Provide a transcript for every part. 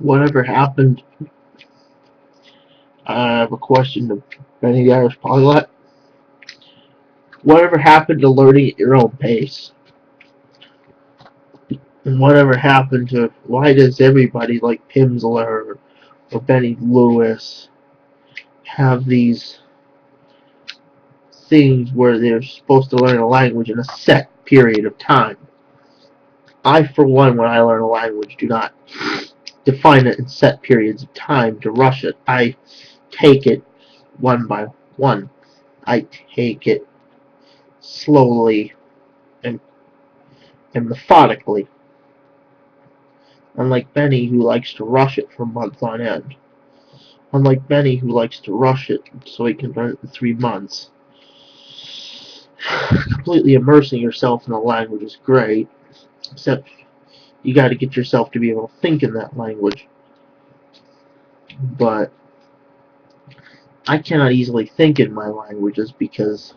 Whatever happened, I have a question to Benny the Irish Polyglot. Whatever happened to learning at your own pace? And whatever happened to why does everybody like Pimsleur or Benny Lewis have these things where they're supposed to learn a language in a set period of time? I, for one, when I learn a language, do not define it in set periods of time to rush it. I take it one by one. I take it slowly and methodically. Unlike Benny, who likes to rush it for months on end. Unlike Benny, who likes to rush it so he can learn it in 3 months. Completely immersing yourself in a language is great, except you got to get yourself to be able to think in that language. But I cannot easily think in my languages because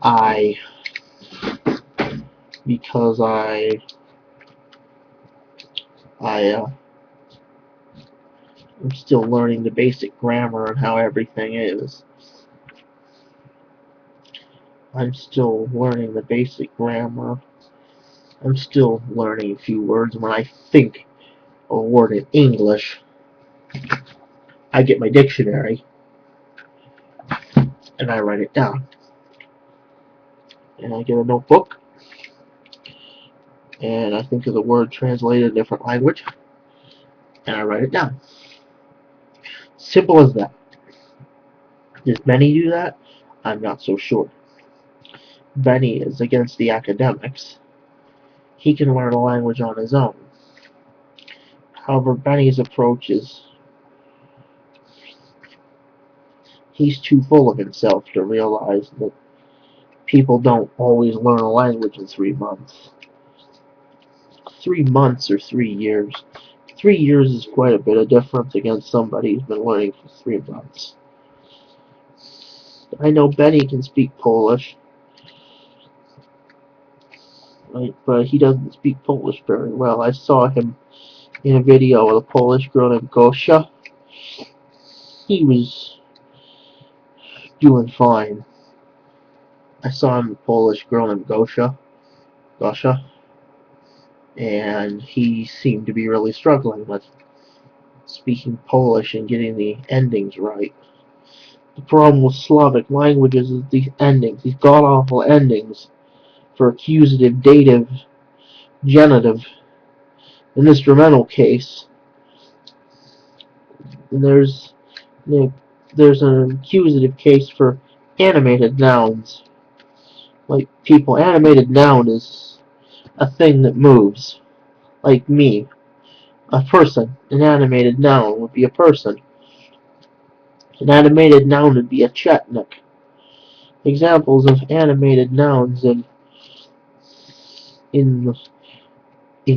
I'm still learning the basic grammar and how everything is. I'm still learning the basic grammar. I'm still learning a few words. When I think a word in English, I get my dictionary and I write it down. And I get a notebook and I think of the word translated in a different language and I write it down. Simple as that. Does Benny do that? I'm not so sure. Benny is against the academics. He can learn a language on his own. However, Benny's approach is he's too full of himself to realize that people don't always learn a language in 3 months. 3 months or 3 years. 3 years is quite a bit of difference against somebody who's been learning for 3 months. I know Benny can speak Polish, right, but he doesn't speak Polish very well. I saw him in a video of a Polish girl named Gosia. He was doing fine. I saw him, a Polish girl named Gosia, and he seemed to be really struggling with speaking Polish and getting the endings right. The problem with Slavic languages is these endings, these god-awful endings for accusative, dative, genitive, and instrumental case. And there's an accusative case for animated nouns. Like people, animated noun is a thing that moves. Like me, a person. An animated noun would be a person. An animated noun would be a chetnik. Examples of animated nouns in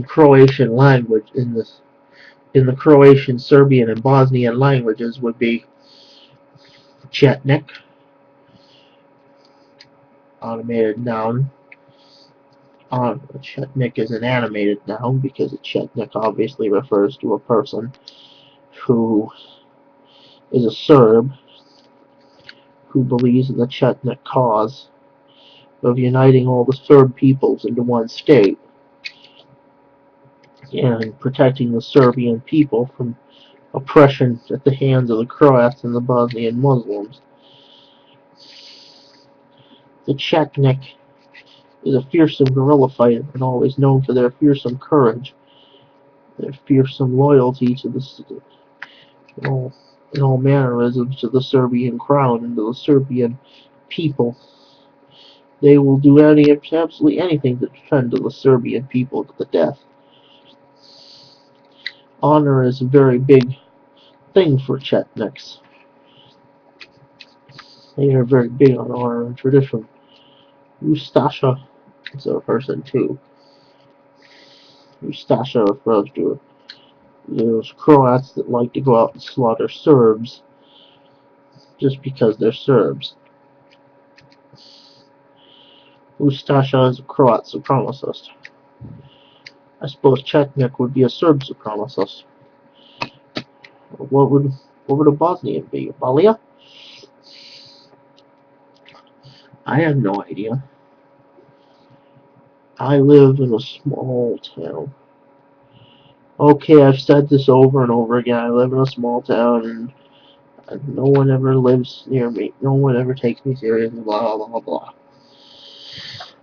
Croatian language, in the Croatian, Serbian, and Bosnian languages would be chetnik, automated noun. Chetnik is an animated noun because a chetnik obviously refers to a person who is a Serb who believes in the Chetnik cause of uniting all the Serb peoples into one state and protecting the Serbian people from oppression at the hands of the Croats and the Bosnian Muslims. The Chetnik is a fearsome guerrilla fighter and always known for their fearsome courage, their fearsome loyalty to in all mannerisms to the Serbian crown and to the Serbian people. They will do absolutely anything to defend the Serbian people to the death. Honor is a very big thing for Chetniks. They are very big on honor and tradition. Ustasha is a person too. Ustasha refers to those Croats that like to go out and slaughter Serbs just because they're Serbs. Ustasha is a Croat supremacist. I suppose Chetnik would be a Serb supremacist. What would a Bosnian be? A Balia? I have no idea. I live in a small town. Okay, I've said this over and over again. I live in a small town and no one ever lives near me. No one ever takes me seriously, blah, blah, blah.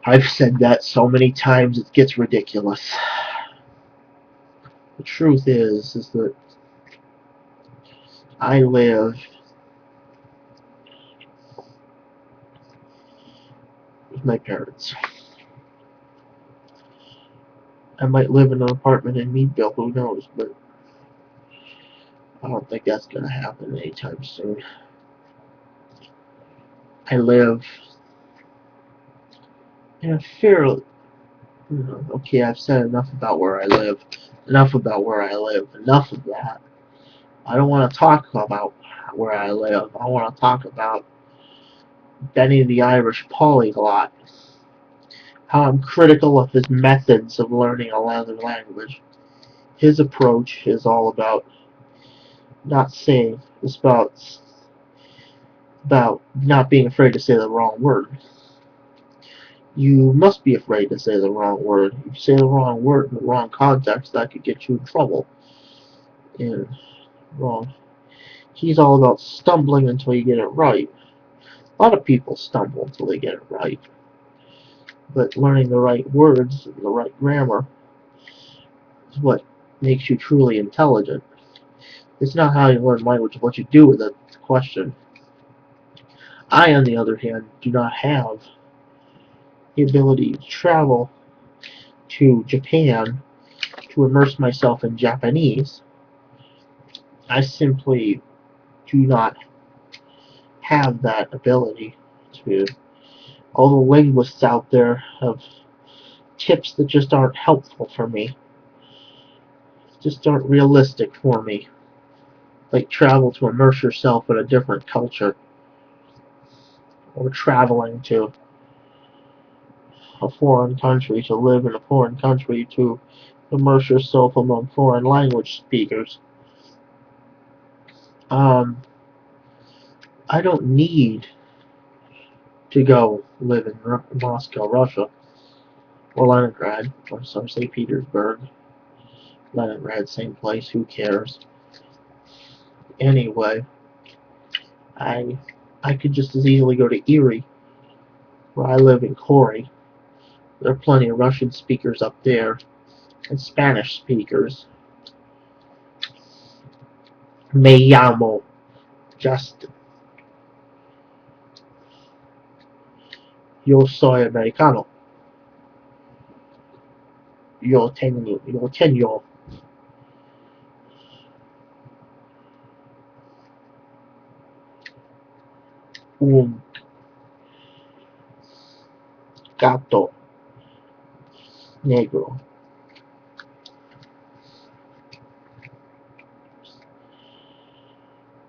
I've said that so many times it gets ridiculous. The truth is that I live with my parents. I might live in an apartment in Meadville, who knows, but I don't think that's going to happen anytime soon. I live in a fairly... Okay, I've said enough about where I live. Enough about where I live. Enough of that. I don't want to talk about where I live. I want to talk about Benny the Irish polyglot. How I'm critical of his methods of learning another language. His approach is all about not saying, it's about not being afraid to say the wrong word. You must be afraid to say the wrong word. If you say the wrong word in the wrong context, that could get you in trouble. And wrong. He's all about stumbling until you get it right. A lot of people stumble until they get it right. But learning the right words and the right grammar is what makes you truly intelligent. It's not how you learn language, what you do with it, it's a question. I, on the other hand, do not have the ability to travel to Japan to immerse myself in Japanese. I simply do not have that ability to. All the linguists out there have tips that just aren't helpful for me. Just aren't realistic for me. Like travel to immerse yourself in a different culture. Or traveling to a foreign country, to live in a foreign country, to immerse yourself among foreign language speakers. I don't need to go live in Moscow, Russia, or Leningrad, or some say Petersburg. Leningrad, same place, who cares? Anyway, I could just as easily go to Erie, where I live in Corey. There are plenty of Russian speakers up there, and Spanish speakers. Me llamo Justin. Yo soy americano. Yo tengo un gato negro.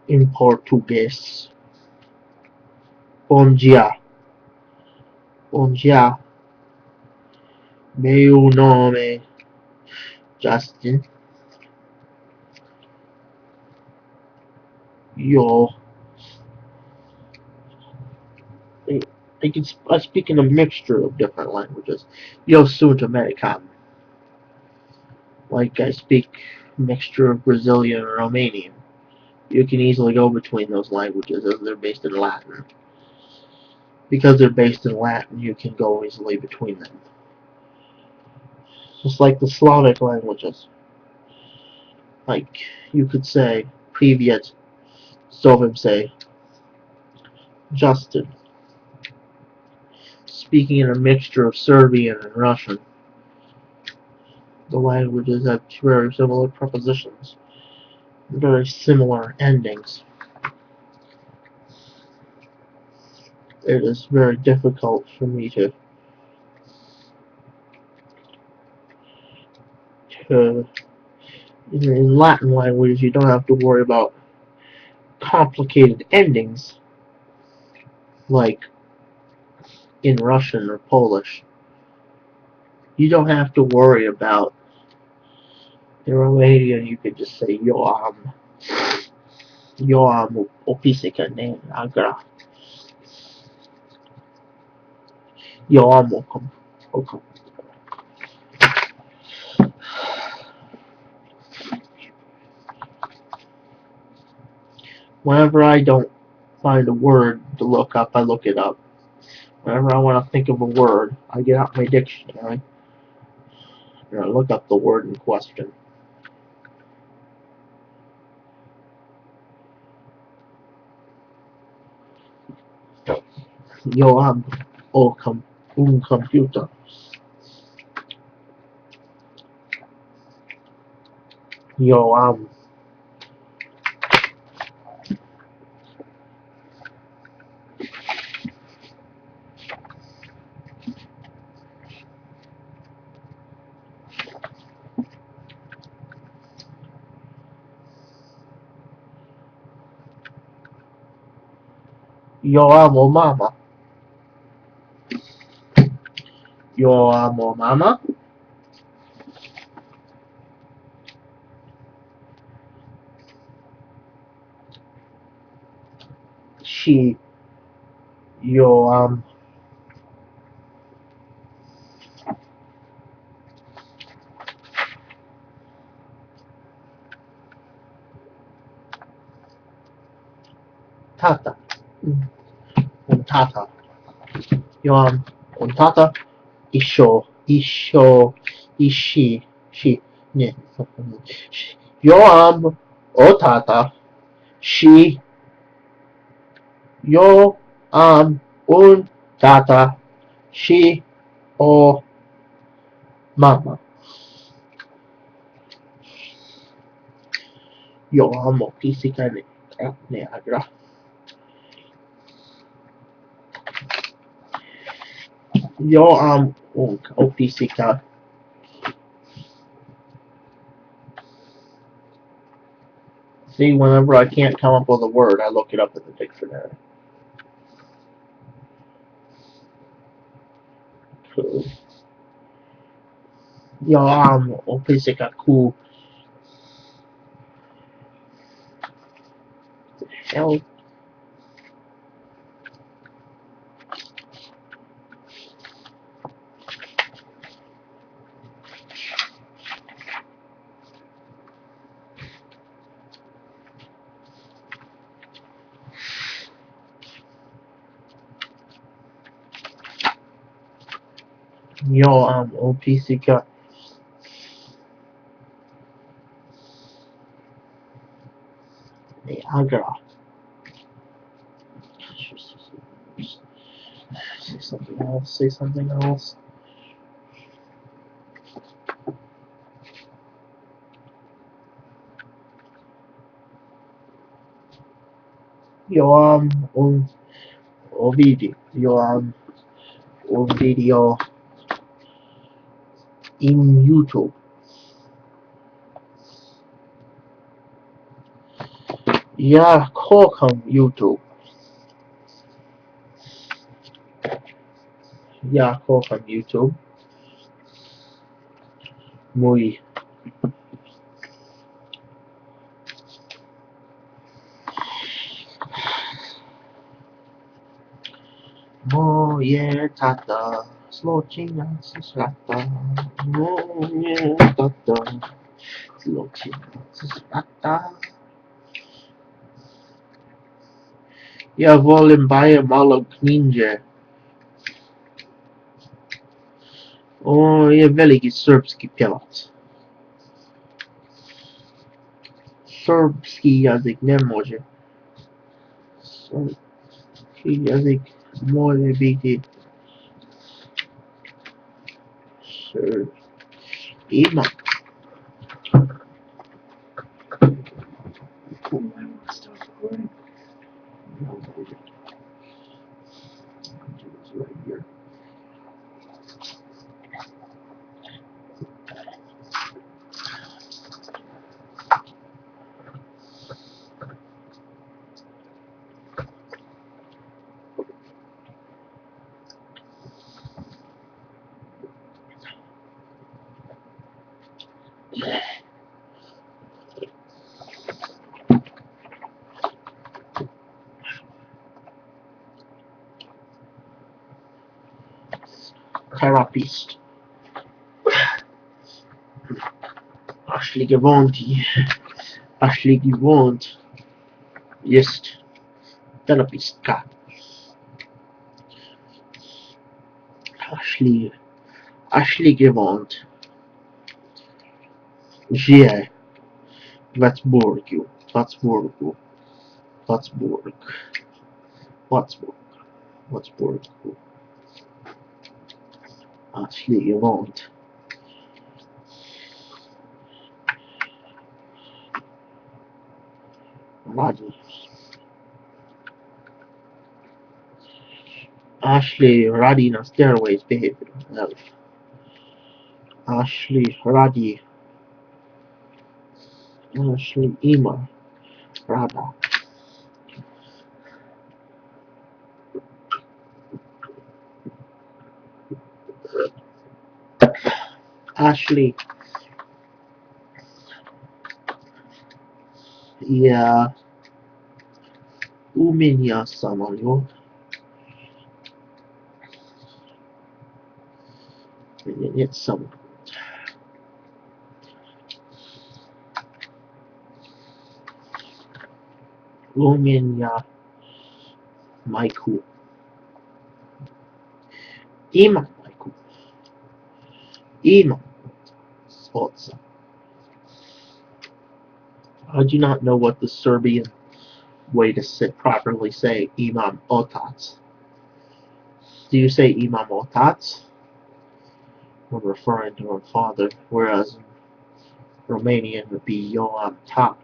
In Portuguese. Bom dia. Bom dia. Meu nome Justin. Yo. I speak in a mixture of different languages. Yo sunt americano. Like I speak a mixture of Brazilian and Romanian. You can easily go between those languages as they're based in Latin. Because they're based in Latin, you can go easily between them. Just like the Slavic languages. Like, you could say, Privyet, Zovem say, Justin. Speaking in a mixture of Serbian and Russian. The languages have very similar prepositions. Very similar endings. It is very difficult for me to in Latin language, you don't have to worry about complicated endings like in Russian or Polish. You don't have to worry about In Romanian, you could just say eu am o pisică neagră. Eu am o Whenever I don't find a word to look up, I look it up. Whenever I want to think of a word, I get out my dictionary and I look up the word in question. Eu am un computer. Eu am eu am o mamă. Eu am o mamă. Și eu am tata. Un tata. Eu am un tata. Și, ne. Eu am o tata și eu am un tata și o mamă. Eu am o pisică neagră. Eu am o pisică. See, whenever I can't come up with a word, I look it up in the dictionary. Eu am o pisică cu hell. Eu am o pisică neagră. Say something else. Say something else. Eu am o video. Eu am un video in YouTube. Ja, kocham YouTube. Ja, kocham YouTube. Mój moje tata zloczyna z świata. Moje tata zloczyna z świata. Ja wolę mało kninże. O, je veliki srpski pjevac. Srpski jazyk ne može. Srpski jazyk može biti ima. therapist. Ashley gewohnt ist Therapeutka. Ashley gewohnt żyje w Plattsburghu. Ashley gewohnt Ashley radi na stairways behavior. Ashley ima rada. Ashley я у меня самолет. У меня нет самолета. У меня майку. Има майку. Ima Svodza. I do not know what the Serbian way to properly say Imam Otac. Do you say Imam Otac when referring to a father, whereas in Romanian would be Ioan Tata.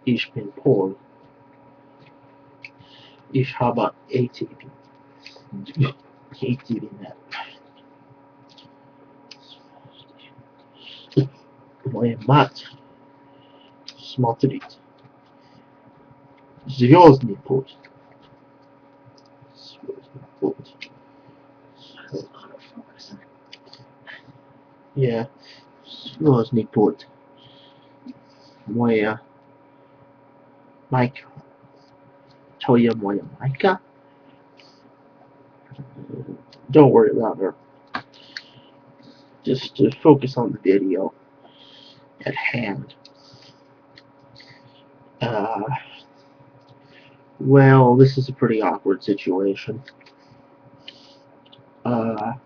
Ich bin Pol. Ich habe ATV. ATVnet. Moje мать смотрит Звездный путь. Yeah, Звездный путь. Моя майка. Toya moja майка. Don't worry about her. Just to focus on the video at hand. Well, this is a pretty awkward situation. Imam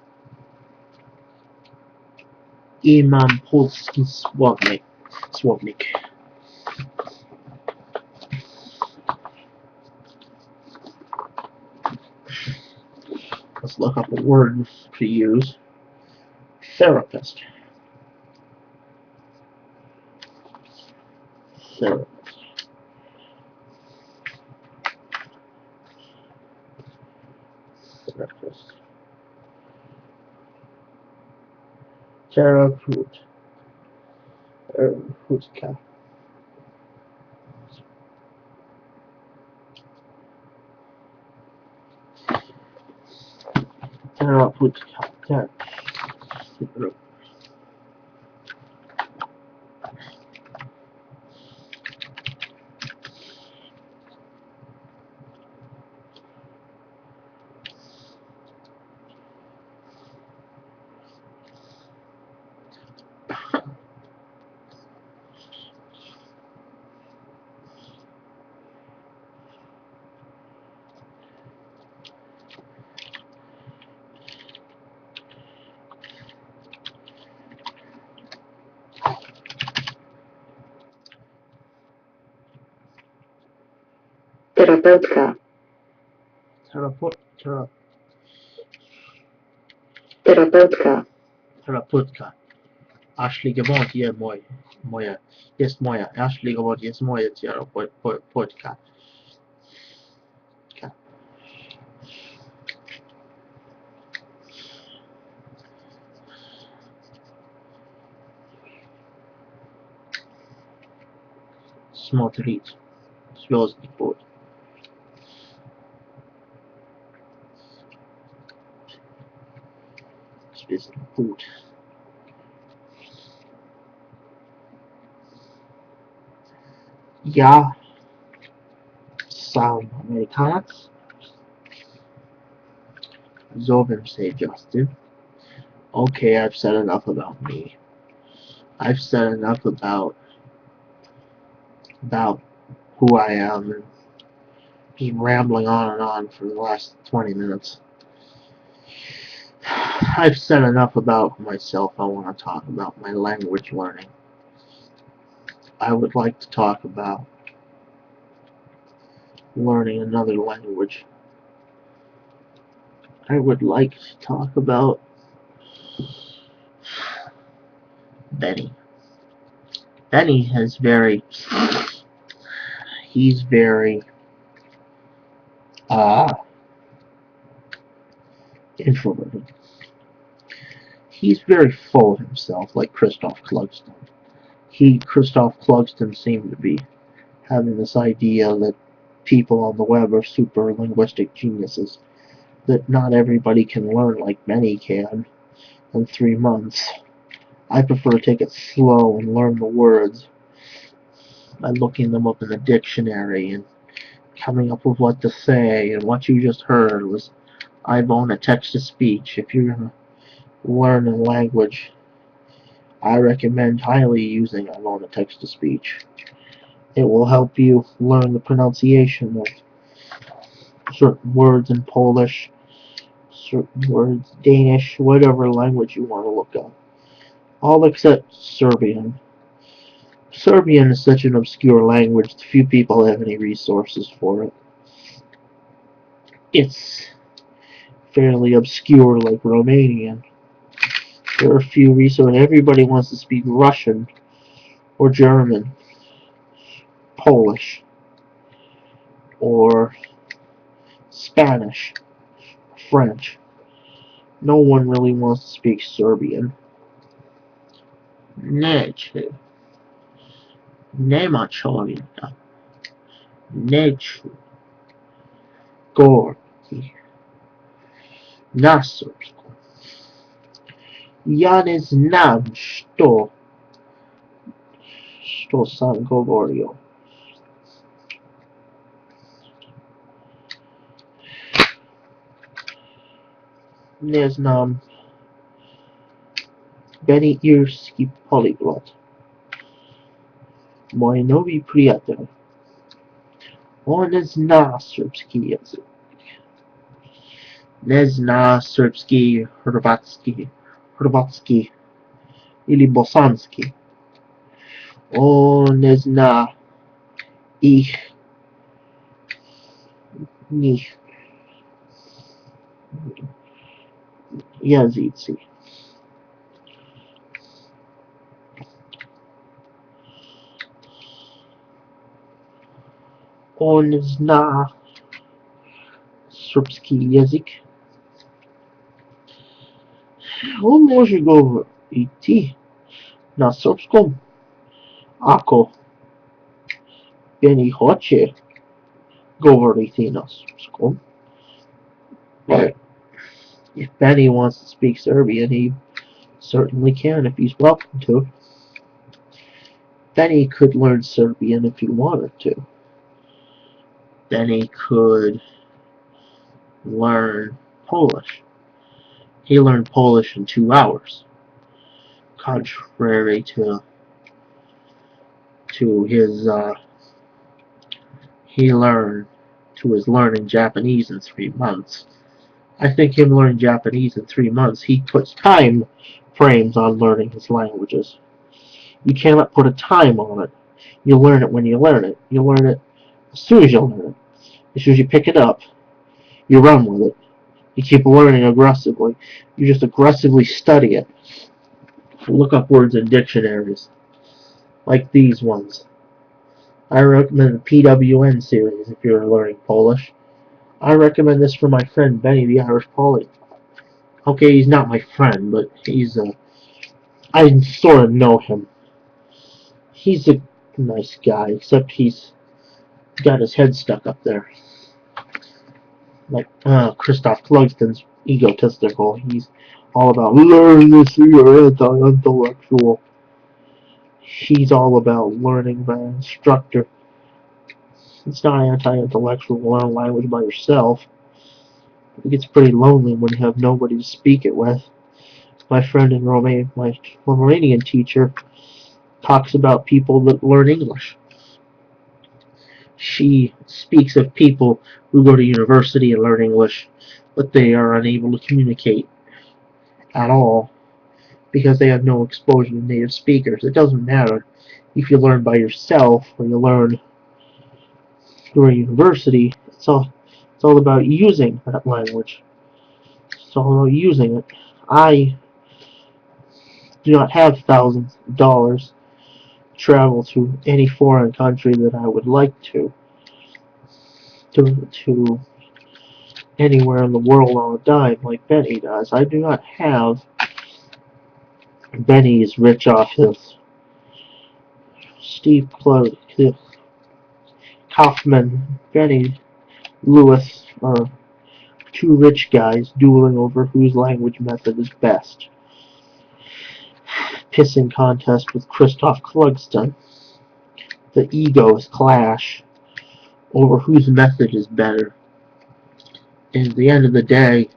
Polski Słownik. Let's look up a word to use. Therapist. Therapist. Terapeut. Terapeutka. Terapeutka. Terapeutka. Terapeutka. Ashley gewohnt je moja. Jest moja. Ashley gewohnt jest moja terapeutka. Смотрит. Звездный путь. Звездный путь. Я сам американец. Zovem say Justin. Okay, I've said enough about me. I've said enough about who I am and just rambling on and on for the last 20 minutes. I've said enough about myself. I want to talk about my language learning. I would like to talk about learning another language. I would like to talk about Benny. Benny he's very introverted. He's very full of himself, like Christophe Clugston. Christophe Clugston seemed to be having this idea that people on the web are super linguistic geniuses, that not everybody can learn like Benny can in 3 months. I prefer to take it slow and learn the words by looking them up in the dictionary and coming up with what to say. And what you just heard was Ivona text-to-speech. If you're going to learn a language, I recommend highly using Ivona text-to-speech. It will help you learn the pronunciation of certain words in Polish, certain words Danish, whatever language you want to look up. All except Serbian. Serbian is such an obscure language, few people have any resources for it. It's fairly obscure like Romanian. There are few resources. Everybody wants to speak Russian or German, Polish, or Spanish, French. No one really wants to speak Serbian. Neću. Nema čovjeka. Neću govoriti na srpskom. Ja ne znam što sam govorio. Ne znam. Benny irski polyglot. Moj novi prijatelj. On ne zna srpski jezik. Ne zna srpski, hrvatski ili bosanski. On ne zna njih jezici. On zna srpski jezik. On može govoriti na srpskom ako Benny hoće govoriti na srpskom. If Benny wants to speak Serbian, he certainly can if he's welcome to. Benny could learn Serbian if he wanted to. Benny could learn Polish. He learned Polish in 2 hours, contrary to his learning Japanese in 3 months. I think him learning Japanese in 3 months, he puts time frames on learning his languages. You cannot put a time on it. You learn it when you learn it. You learn it as soon as you learn it. As soon as you pick it up, you run with it. You keep learning aggressively. You just aggressively study it. Look up words in dictionaries, like these ones. I recommend the PWN series if you're learning Polish. I recommend this for my friend Benny the Irish Poly. Okay, he's not my friend, but I sort of know him. He's a nice guy, except he's got his head stuck up there. Like Christophe Clugston's egotistical. He's all about learn this, you're anti-intellectual. He's all about learning by an instructor. It's not anti-intellectual to learn language by yourself. It gets pretty lonely when you have nobody to speak it with. My friend in Romania, my Romanian teacher, talks about people that learn English. She speaks of people who go to university and learn English, but they are unable to communicate at all because they have no exposure to native speakers. It doesn't matter if you learn by yourself or you learn through a university. It's all about using that language. It's all about using it. I do not have thousands of dollars to travel to any foreign country that I would like to anywhere in the world on a dime like Benny does. I do not have. Benny is rich off his Steve Kaufman, Benny Lewis are two rich guys dueling over whose language method is best. Pissing contest with Christophe Clugston. The egos clash over whose method is better. And at the end of the day,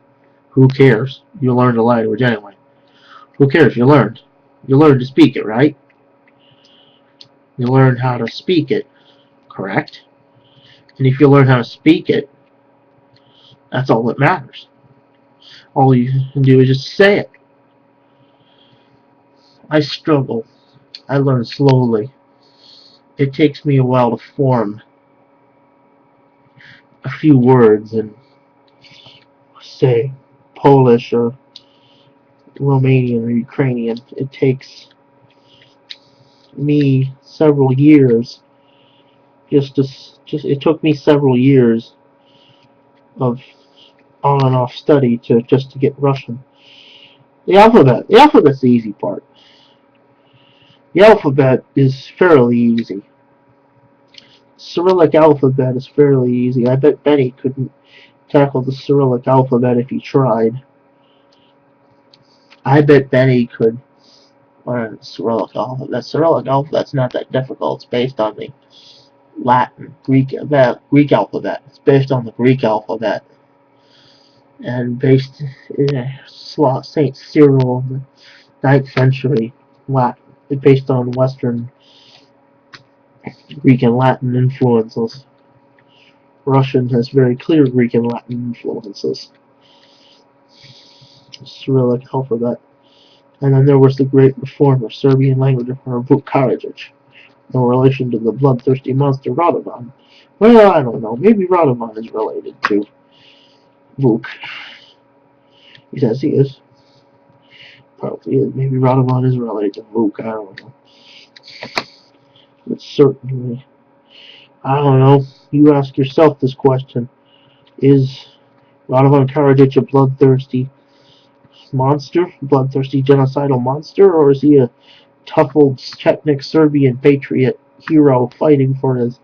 who cares? You learned a language anyway. Who cares? You learned. You learned to speak it, right? You learned how to speak it, correct? And if you learn how to speak it, that's all that matters. All you can do is just say it. I struggle. I learn slowly. It takes me a while to form a few words in, say, Polish or Romanian or Ukrainian. It takes me several years. It took me several years of on and off study to get Russian. The alphabet's the easy part. The alphabet is fairly easy. Cyrillic alphabet is fairly easy. I bet Benny couldn't tackle the Cyrillic alphabet if he tried. I bet Benny could learn the Cyrillic alphabet. The Cyrillic alphabet's not that difficult. It's based on the Greek alphabet. It's based on the Greek alphabet. And based in St. Cyril in the 9th century Latin. It's based on Western Greek and Latin influences. Russian has very clear Greek and Latin influences. Cyrillic alphabet. And then there was the great reformer, Serbian language reformer Vulovic. No relation to the bloodthirsty monster Radovan. Well, I don't know. Maybe Radovan is related to Vuk. He says he is. Probably is. Maybe Radovan is related to Vuk. I don't know. But certainly, I don't know. You ask yourself this question. Is Radovan Karadzic a bloodthirsty monster? Bloodthirsty genocidal monster? Or is he a tough old Chetnik Serbian patriot hero fighting for his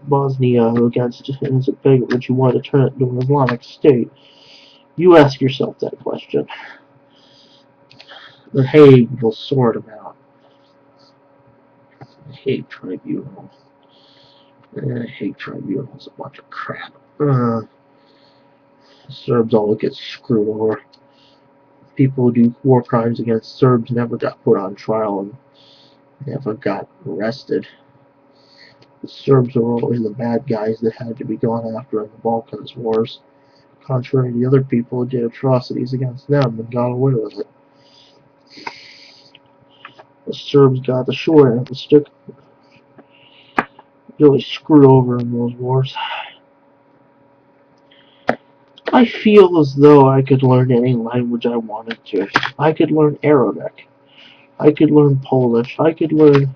Bosnia against Herzegovina, which you want to turn it into an Islamic state? You ask yourself that question. The Hague will sort him out. The Hague Tribunal. The Hague Tribunal is a bunch of crap. Serbs all get screwed over. People who do war crimes against Serbs never got put on trial and never got arrested. The Serbs were always the bad guys that had to be gone after in the Balkans wars, contrary to the other people who did atrocities against them and got away with it. The Serbs got the short end of the stick. Really screwed over in those wars. I feel as though I could learn any language I wanted to. I could learn Arabic. I could learn Polish. I could learn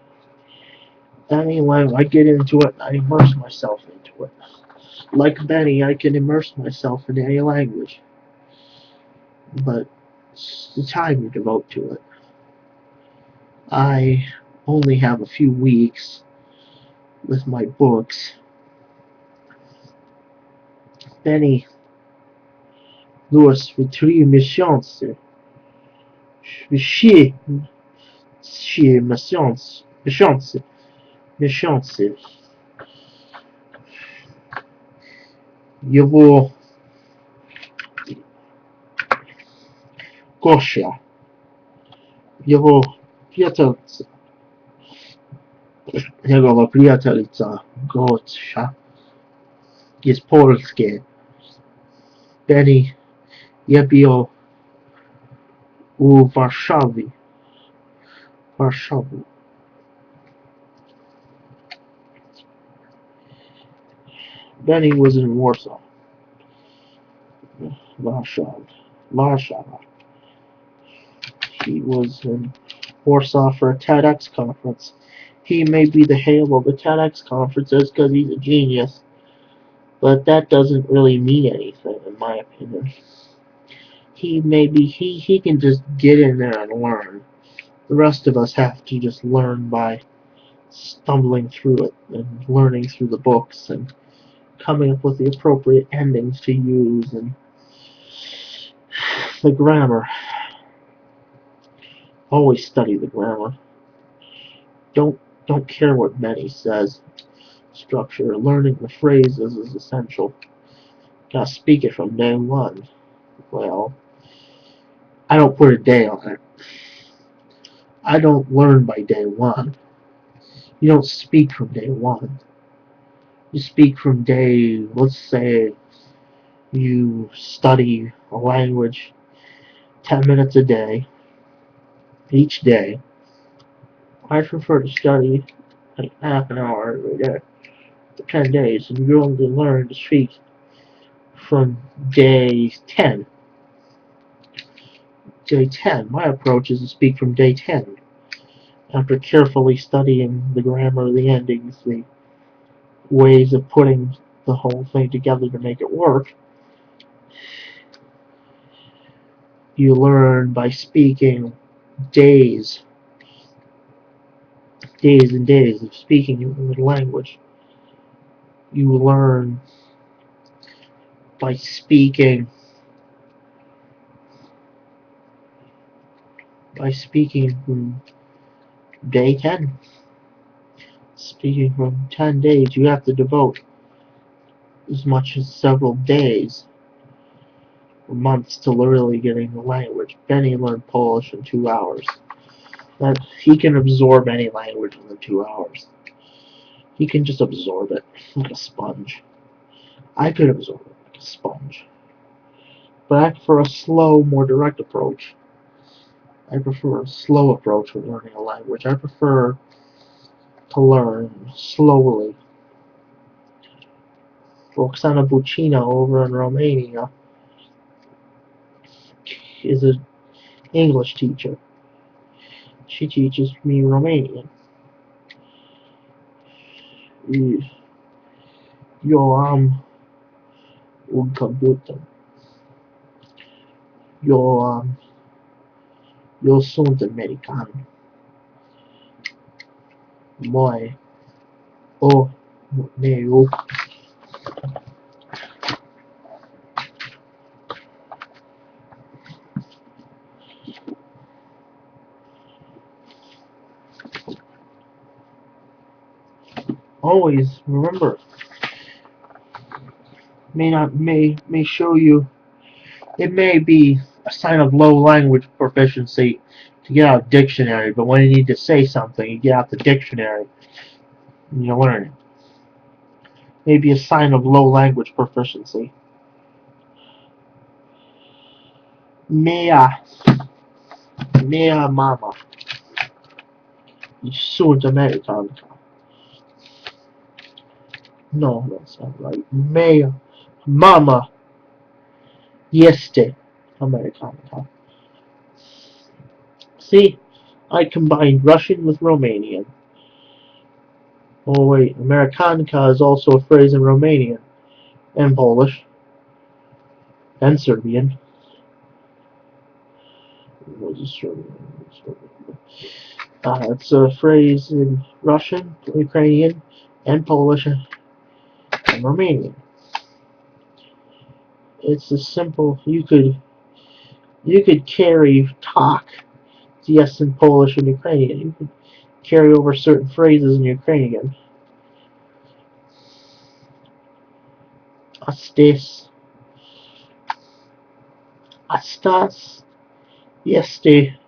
any language. I get into it. I immerse myself into it. Like Benny, I can immerse myself in any language. But it's the time you devote to it. I only have a few weeks with my books. Benny Lewis with 3 miesiące. Miesiące. Его Gosia. Njegova prijateljica Gosia iz Polske. Benny je bio u Warszawu. Benny was in Warsaw. Warsaw. He was in Warsaw for a TEDx conference. He may be the halo of the TEDx conferences because he's a genius, but that doesn't really mean anything, in my opinion. He can just get in there and learn. The rest of us have to just learn by stumbling through it and learning through the books and coming up with the appropriate endings to use and the grammar. Always study the grammar. Don't care what Benny says. Structure, learning the phrases is essential. Gotta speak it from day one. Well, I don't put a day on it. I don't learn by day one. You don't speak from day one. You speak from day, let's say, you study a language 10 minutes a day, each day. I prefer to study like half an hour every day for 10 days, and you're going to learn to speak from day 10. Day 10. My approach is to speak from day 10. After carefully studying the grammar, the endings, the ways of putting the whole thing together to make it work, you learn by speaking days and days of speaking the language. You learn by speaking from day 10. Speaking from 10 days, you have to devote as much as several days or months to really getting the language. Benny learned Polish in 2 hours. That he can absorb any language within 2 hours. He can just absorb it like a sponge. I could absorb it like a sponge. But I prefer a slow, more direct approach. I prefer a slow approach with learning a language. I prefer to learn slowly. Roxana Bucina over in Romania is an English teacher. She teaches me Romanian. Eu am computer. Eu sunt american. Moi. Oh, meu. Always remember, may show you, it may be a sign of low language proficiency to get out a dictionary, but when you need to say something, you get out the dictionary and you learn it. May be a sign of low language proficiency. Mea mama. Sunt American. No, that's not right. Mea mama este Americana. See, I combined Russian with Romanian. Oh wait, Americanka is also a phrase in Romanian and Polish and Serbian. It's a phrase in Russian, Ukrainian, and Polish and Romanian. It's a simple. You could carry talk, yes, in Polish and Ukrainian. You could carry over certain phrases in Ukrainian. Astes, astas, Este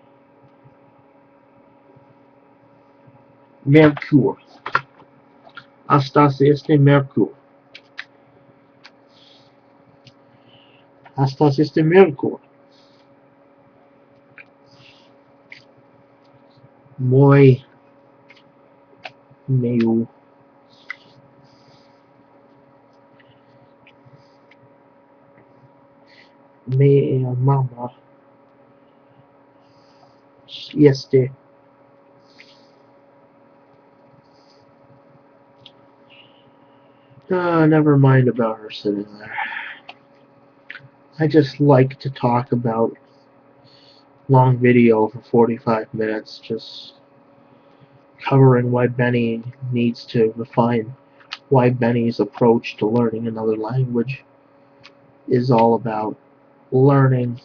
Mercur. Hasta este Mercur. Hasta este Mercur. Muy meu. Me mama. Este. Never mind about her sitting there. I just like to talk about long video for 45 minutes, just covering why Benny needs to refine, why Benny's approach to learning another language is all about learning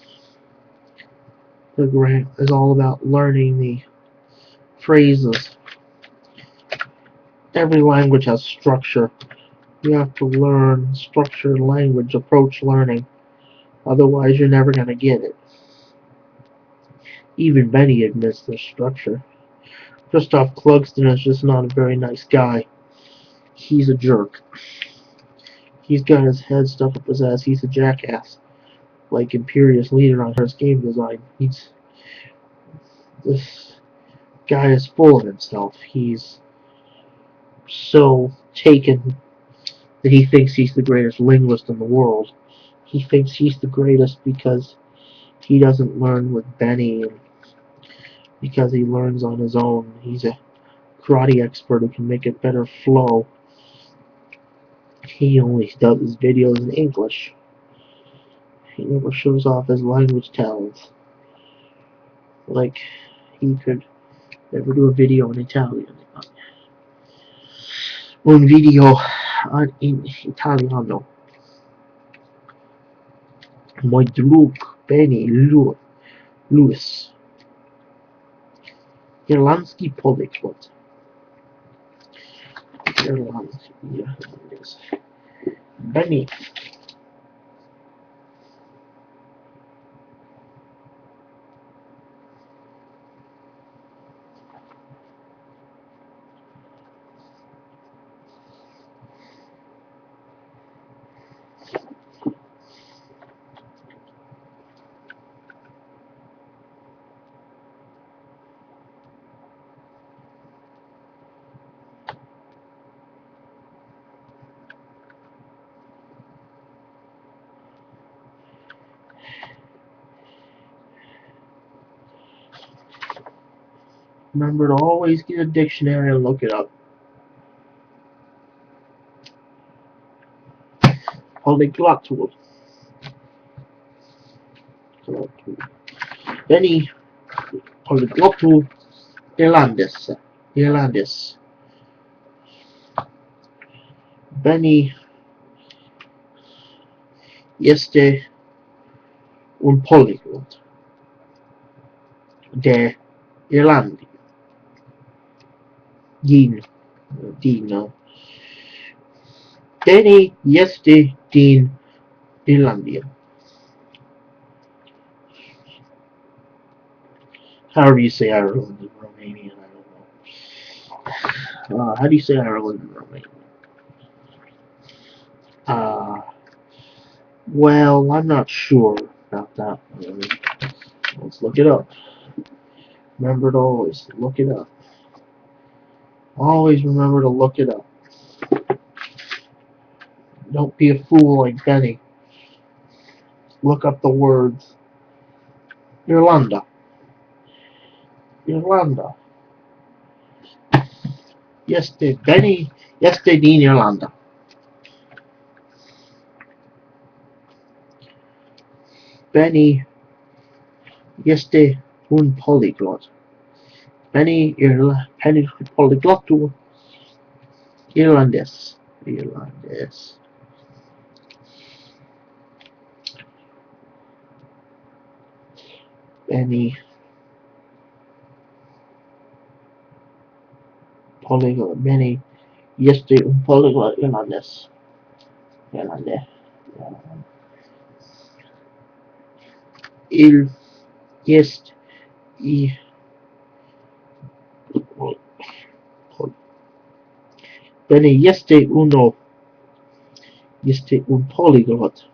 is all about learning the phrases. Every language has structure. You have to learn structured language, approach learning. Otherwise, you're never going to get it. Even Benny admits there's structure. Christophe Clugston is just not a very nice guy. He's a jerk. He's got his head stuck up his ass. He's a jackass. Like Imperious Leader on his game design. This guy is full of himself. He's so taken that he thinks he's the greatest linguist in the world. He thinks he's the greatest because he doesn't learn with Benny and because he learns on his own. He's a karate expert who can make it better flow. He only does his videos in English. He never shows off his language talents. Like, he could never do a video in Italian. Un video in italiano. Mój drug Benny Lewis. Irlandzki polyglot. Benny. Remember to always get a dictionary and look it up. Polyglotul. Benny Polyglotul Irlandis. Benny este un polyglot de Irlandia. Din. Benny este din Irlandia. However you say Ireland in Romanian, I don't know. How do you say Ireland in Romanian? Well, I'm not sure about that. Let's look it up. Remember to always look it up. Always remember to look it up. Don't be a fool like Benny. Look up the words. Irlanda. Benny este din Irlanda. Benny este un polyglot. Benny polyglotul Irlandés. Benny polyglot. Benny este un polyglot Irlandés. Il jest i Benny este un polyglot.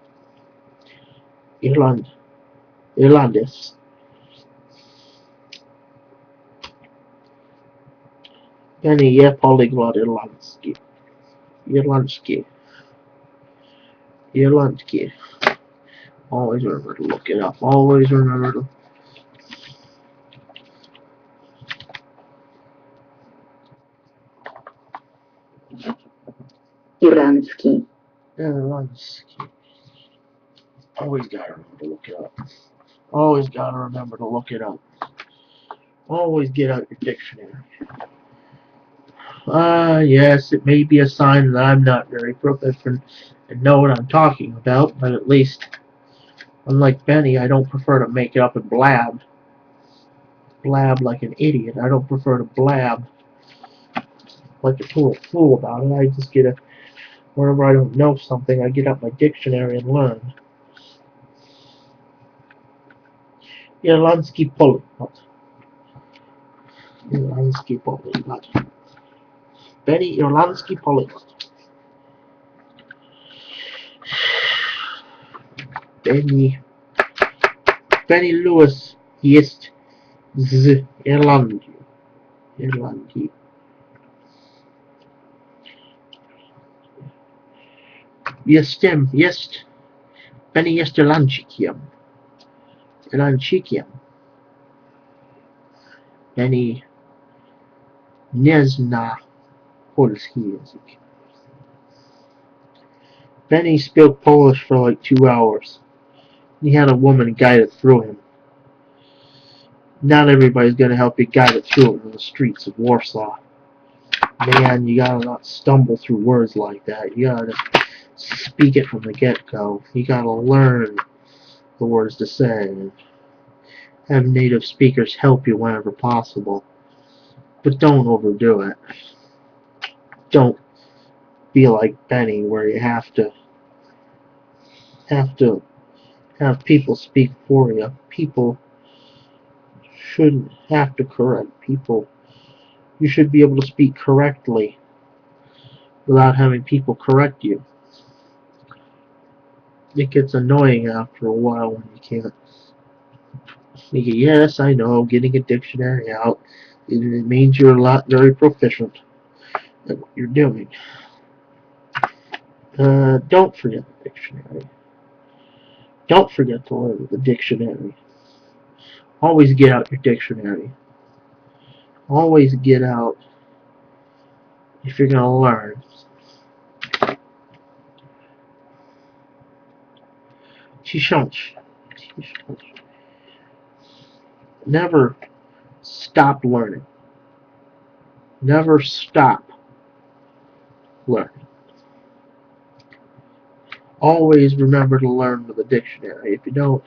Irlandés. Benny je polyglot Irlandski. Always remember to look it up. Always remember to. Irlandski. Always gotta remember to look it up. Always gotta remember to look it up. Always get out your dictionary. Yes, it may be a sign that I'm not very proficient and know what I'm talking about, but at least, unlike Benny, I don't prefer to make it up and blab. Blab like an idiot. I don't prefer to blab like a total fool about it. I just get whenever I don't know something, I get out my dictionary and learn. Irlandski polyglot. Irlandski polyglot. Benny Irlandski polyglot. Benny Lewis jest z Irlandii. Benny jest Irlandczykiem. Benny nie zna polski język. Benny spoke Polish for like 2 hours. He had a woman guide it through him. Not everybody's gonna help you guide it through it in the streets of Warsaw. Man, you gotta not stumble through words like that. You gotta speak it from the get-go. You gotta learn the words to say and have native speakers help you whenever possible. But don't overdo it. Don't be like Benny where you have to have people speak for you. People shouldn't have to correct people. You should be able to speak correctly without having people correct you. It gets annoying after a while when you can't. Yes, I know, getting a dictionary out, it means you're very proficient at what you're doing. Don't forget the dictionary. Don't forget to learn the dictionary. Always get out your dictionary. Always get out if you're going to learn. Never stop learning. Never stop learning. Always remember to learn with a dictionary. If you don't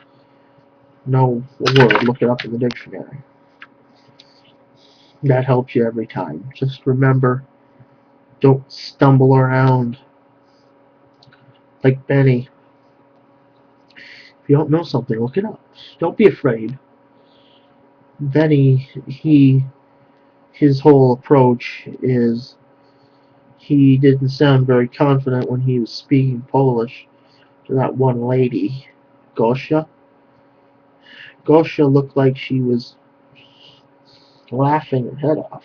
know a word, look it up in the dictionary. That helps you every time. Just remember, don't stumble around like Benny. If you don't know something, look it up. Don't be afraid. Benny, his whole approach is he didn't sound very confident when he was speaking Polish to that one lady, Gosia. Gosia looked like she was laughing her head off.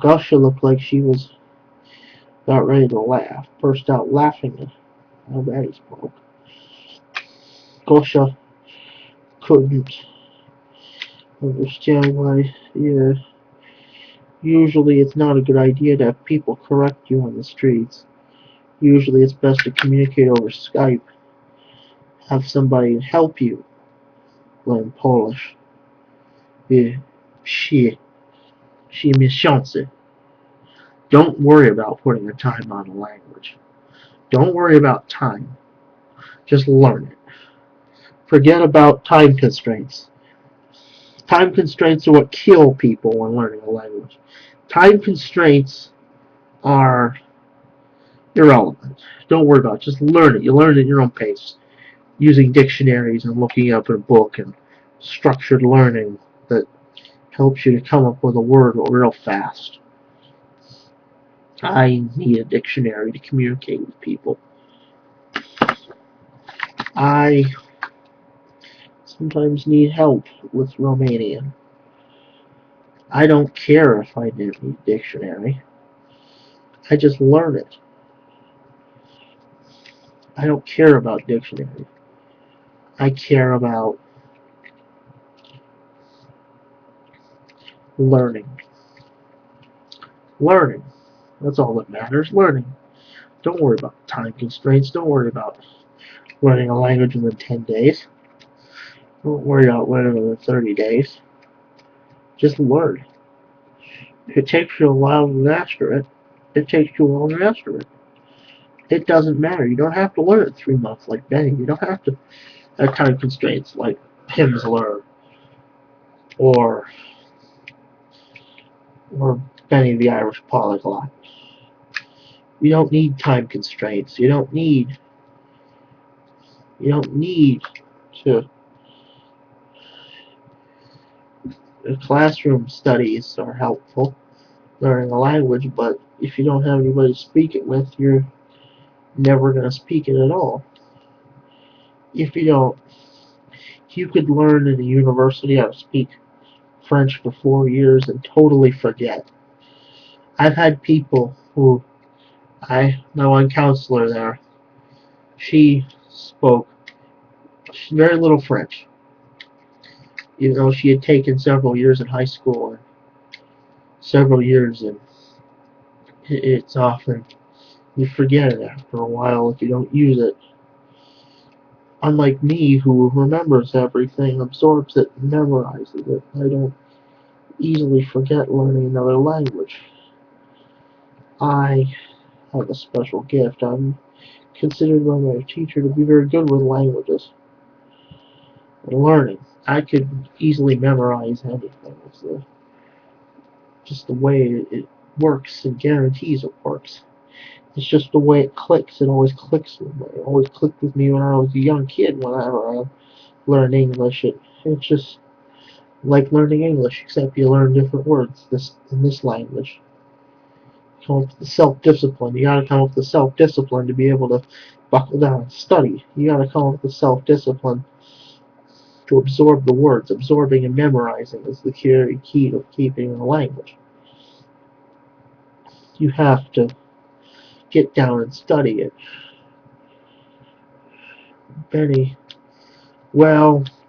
Gosia looked like she was about ready to laugh. Burst out laughing at how bad he spoke. Gosia couldn't understand why. Usually it's not a good idea to have people correct you on the streets. Usually it's best to communicate over Skype. Have somebody help you learn Polish. Miesiące. Don't worry about putting a time on a language. Don't worry about time. Just learn it. Forget about time constraints. Time constraints are what kill people when learning a language. Time constraints are irrelevant. Don't worry about it. Just learn it. You learn it at your own pace. using dictionaries and looking up in a book and structured learning that helps you to come up with a word real fast. I need a dictionary to communicate with people. I sometimes need help with Romanian. I don't care if I didn't need a dictionary. I just learn it. I don't care about dictionary. I care about learning. Learning. That's all that matters. Learning. Don't worry about time constraints. Don't worry about learning a language within 10 days. Don't worry about learning within 30 days. Just learn. If it takes you a while to master it, it takes you a while to master it. It doesn't matter. You don't have to learn it 3 months like Benny. You don't have to have time constraints like Pimsleur or Benny the Irish polyglot. You don't need time constraints. You don't need to. Classroom studies are helpful, learning a language, but if you don't have anybody to speak it with, you're never going to speak it at all. If you could learn in a university how to speak French for 4 years and totally forget. I've had people who, my one counselor there, she spoke very little French, even though she had taken several years in high school and several years in. It's often you forget it after a while if you don't use it. Unlike me, who remembers everything, absorbs it, memorizes it, I don't easily forget learning another language. I have a special gift. I'm considered by my teacher to be very good with languages and learning. I could easily memorize anything. It's just the way it works and guarantees it works. It's just the way it clicks. It always clicks with me. It always clicked with me when I was a young kid. Whenever I learned English, it's just like learning English, except you learn different words in this language. Come up with the self-discipline. You gotta come up with the self-discipline to be able to buckle down and study. You gotta come up with the self-discipline to absorb the words. Absorbing and memorizing is the key to keeping a language. You have to get down and study it.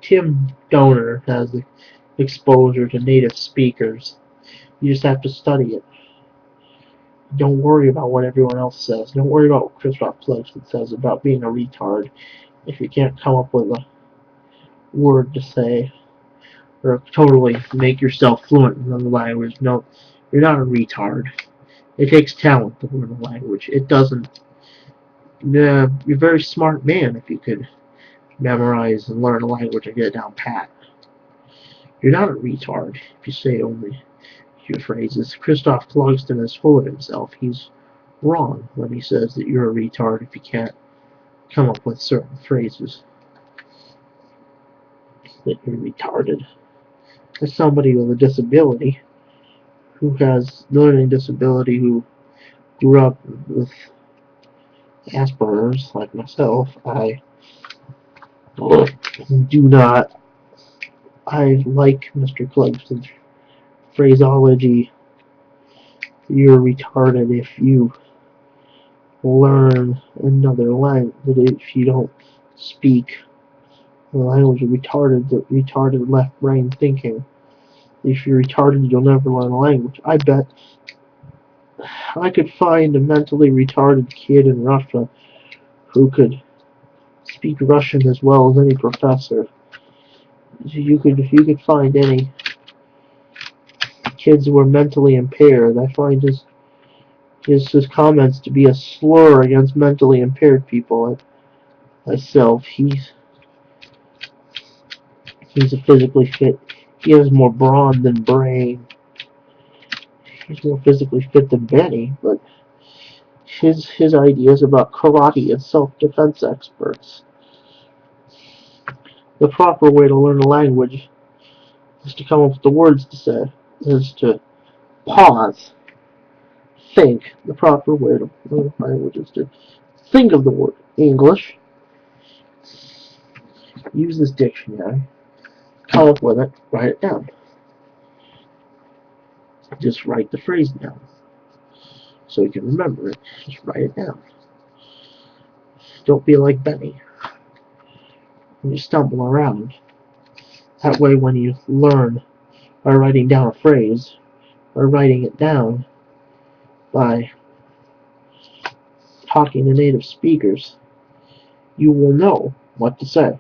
Tim Donor has exposure to native speakers. You just have to study it. Don't worry about what everyone else says. Don't worry about what Christophe Clugston says about being a retard if you can't come up with a word to say or totally make yourself fluent in the language. No, you're not a retard. It takes talent to learn a language. It doesn't. You're a very smart man if you could memorize and learn a language and get it down pat. You're not a retard if you say only a few phrases. Christophe Clugston is full of himself. He's wrong when he says that you're a retard if you can't come up with certain phrases. That you're retarded. As somebody with a disability, who has learning disability, who grew up with Asperger's, like myself, I like Mr. Clugston's phraseology. You're retarded if you learn another language, if you don't speak the language of retarded left brain thinking. If you're retarded, you'll never learn a language. I bet I could find a mentally retarded kid in Russia who could speak Russian as well as any professor. If you could find any kids who are mentally impaired, I find his comments to be a slur against mentally impaired people. Myself, he's a physically fit. He has more brawn than brain. He's more physically fit than Benny, but his ideas about karate and self-defense experts The proper way to learn a language is to come up with the words to say, is to pause, think. The proper way to learn a language is to think of the word English, use this dictionary, come up with it, write it down. Just write the phrase down so you can remember it. Just write it down. Don't be like Benny when you stumble around. That way when you learn by writing down a phrase or writing it down by talking to native speakers, you will know what to say.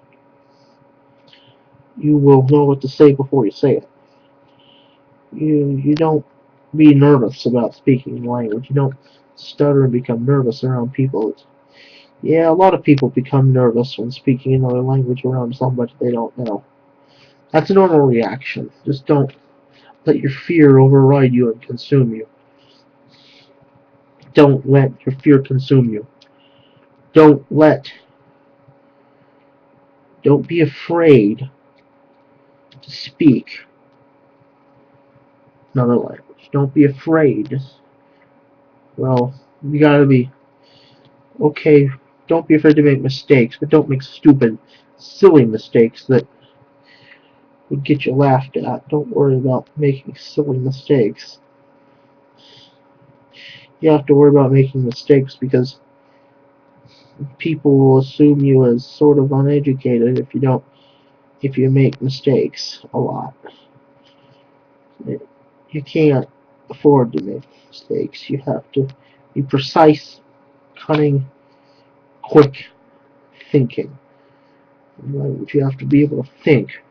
You will know what to say before you say it. You don't be nervous about speaking a language. You don't stutter and become nervous around people. Yeah, a lot of people become nervous when speaking another language around somebody they don't know. That's a normal reaction. Just don't let your fear override you and consume you. Don't let your fear consume you. Don't be afraid to speak another language. Don't be afraid. Well, you gotta be okay. Don't be afraid to make mistakes, but don't make stupid, silly mistakes that would get you laughed at. Don't worry about making silly mistakes. You have to worry about making mistakes because people will assume you as sort of uneducated if you make mistakes a lot. You can't afford to make mistakes. You have to be precise, cunning, quick thinking. You have to be able to think.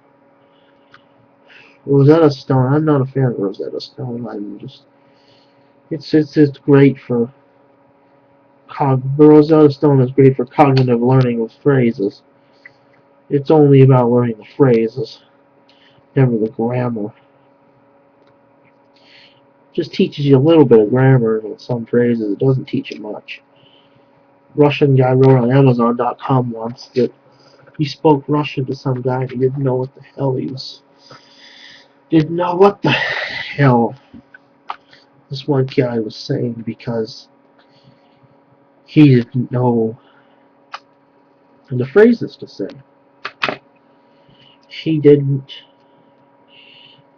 Rosetta Stone. I'm not a fan of Rosetta Stone. It's great for Rosetta Stone is great for cognitive learning of phrases. It's only about learning the phrases, never the grammar. It just teaches you a little bit of grammar with some phrases. It doesn't teach you much. Russian guy wrote on Amazon.com once that he spoke Russian to some guy and he didn't know what the hell this one guy was saying because he didn't know the phrases to say. He didn't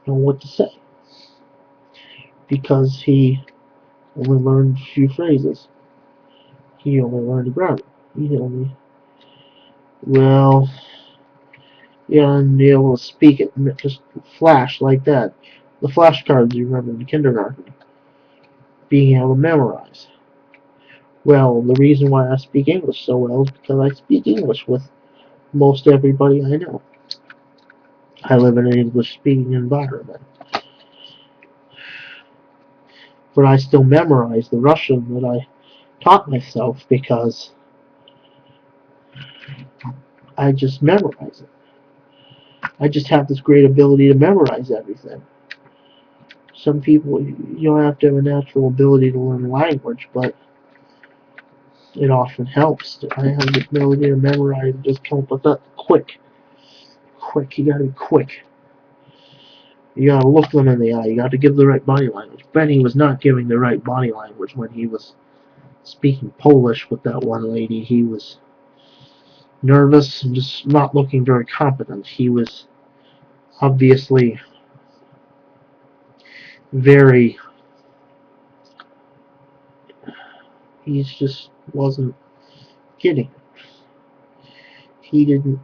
know what to say because he only learned a few phrases. He only learned the grammar. And be able to speak it and just flash like that. The flashcards you remember in kindergarten. Being able to memorize. Well, the reason why I speak English so well is because I speak English with most everybody I know. I live in an English-speaking environment. But I still memorize the Russian that I taught myself because I just memorize it. I just have this great ability to memorize everything. Some people, you don't have to have a natural ability to learn a language, but it often helps. I have the ability to memorize and just come up with that quick. You gotta be quick. You gotta look them in the eye. You gotta give the right body language. Benny was not giving the right body language when he was speaking Polish with that one lady. He was nervous and just not looking very competent. He was obviously very... He just wasn't getting it. He didn't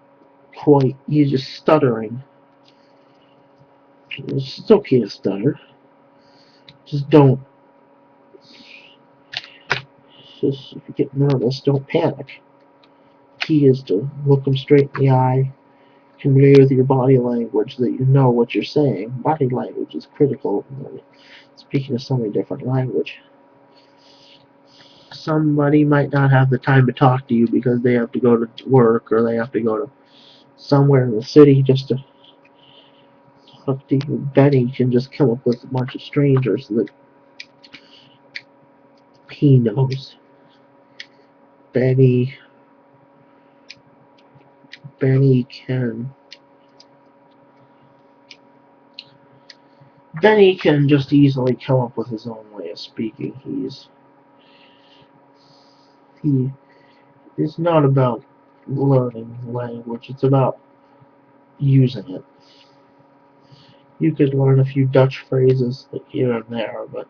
quite... He's just stuttering. It's okay to stutter. Just don't... Just, if you get nervous, don't panic. Key is to look them straight in the eye, convey with your body language that you know what you're saying. Body language is critical when speaking to somebody different language. Somebody might not have the time to talk to you because they have to go to work or they have to go to somewhere in the city just to talk to you. Benny can just come up with a bunch of strangers that he knows. Benny Benny can just easily come up with his own way of speaking. It's not about learning language, it's about using it. You could learn a few Dutch phrases here and there, but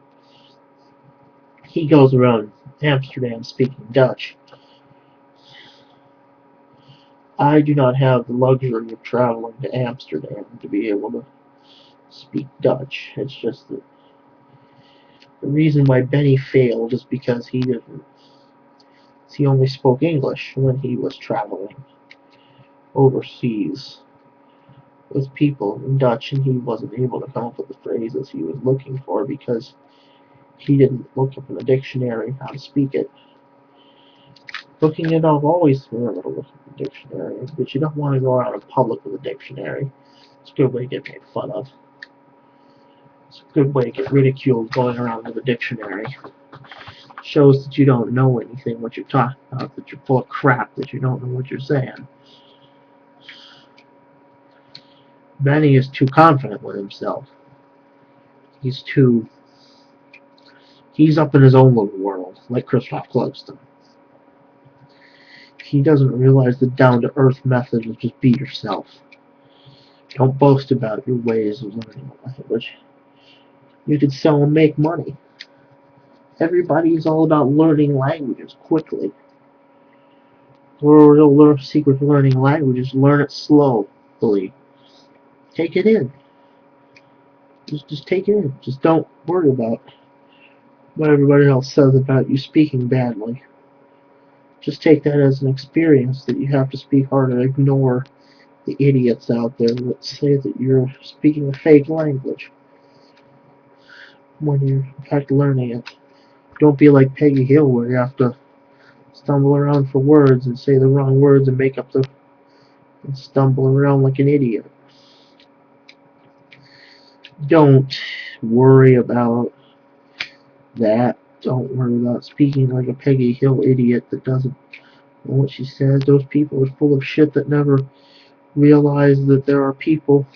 he goes around Amsterdam speaking Dutch. I do not have the luxury of traveling to Amsterdam to be able to speak Dutch. It's just that the reason why Benny failed is because he only spoke English when he was traveling overseas with people in Dutch, and he wasn't able to come up with the phrases he was looking for because he didn't look up in a dictionary how to speak it. Looking it up, always remember to look up the dictionary, but you don't want to go out in public with a dictionary. It's a good way to get made fun of. It's a good way to get ridiculed going around with a dictionary. Shows that you don't know anything what you're talking about, that you're full of crap, that you don't know what you're saying. Benny is too confident with himself. He's up in his own little world, like Christophe Clugston. He doesn't realize the down-to-earth method of just be yourself. Don't boast about your ways of learning a language. You could sell and make money. Everybody is all about learning languages quickly. The real secret to learning languages, learn it slowly. Take it in. Just take it in. Just don't worry about what everybody else says about you speaking badly. Just take that as an experience that you have to speak harder. Ignore the idiots out there that say that you're speaking a fake language when you're in fact learning it. Don't be like Peggy Hill where you have to stumble around for words and say the wrong words and and stumble around like an idiot. Don't worry about that. Don't worry about speaking like a Peggy Hill idiot that doesn't know what she says. Those people are full of shit that never realize that there are people